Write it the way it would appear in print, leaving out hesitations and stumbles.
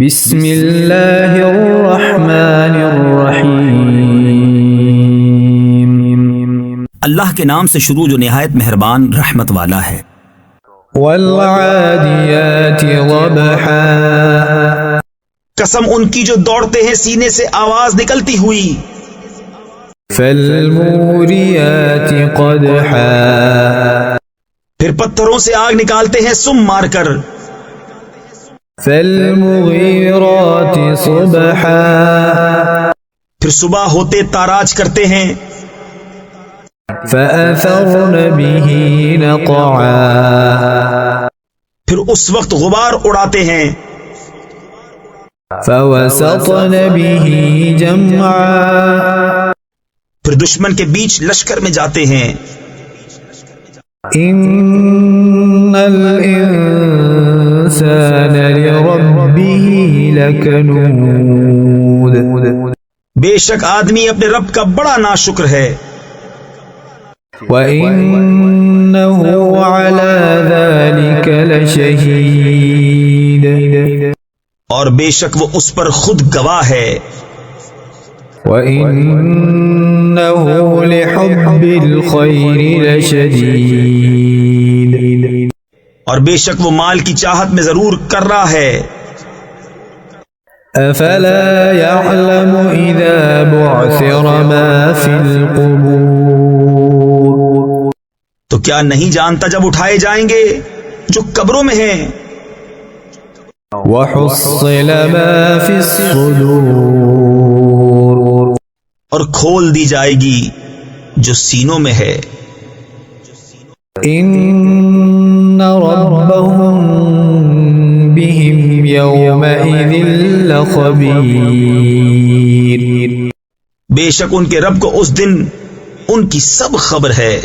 بسم اللہ الرحمن الرحیم، اللہ کے نام سے شروع جو نہایت مہربان رحمت والا ہے۔ والعادیات ضبحا، قسم ان کی جو دوڑتے ہیں سینے سے آواز نکلتی ہوئی۔ فالموریات قدحا، پھر پتھروں سے آگ نکالتے ہیں سم مار کر۔ فالمغیرات صبحا، پھر صبح ہوتے تاراج کرتے ہیں۔ فأثرن به نقعا، پھر اس وقت غبار اڑاتے ہیں۔ فوسطن به جمعا، پھر دشمن کے بیچ لشکر میں جاتے ہیں۔ ان الانسان لربه لکنود، بے شک آدمی اپنے رب کا بڑا ناشکر ہے۔ وَإِنَّهُ عَلَى ذَلِكَ لَشَهِيدٌ، اور بے شک وہ اس پر خود گواہ ہے۔ وَإِنَّهُ لِحُبِّ الْخَيْرِ لَشَدِيدٌ، اور بے شک وہ مال کی چاہت میں ضرور کر رہا ہے۔ أَفَلَا يَعْلَمُ إِذَا بُعْثِرَ مَا فِي الْقُبُورِ، تو کیا نہیں جانتا جب اٹھائے جائیں گے جو قبروں میں ہیں۔ وَحُصِّلَ مَا فِي الصُّدُورِ، اور کھول دی جائے گی جو سینوں میں ہے۔ إِنَّ رَبَّهُم بِهِمْ يَوْمَئِذٍ لَخَبِيرٌ، بے شک ان کے رب کو اس دن ان کی سب خبر ہے۔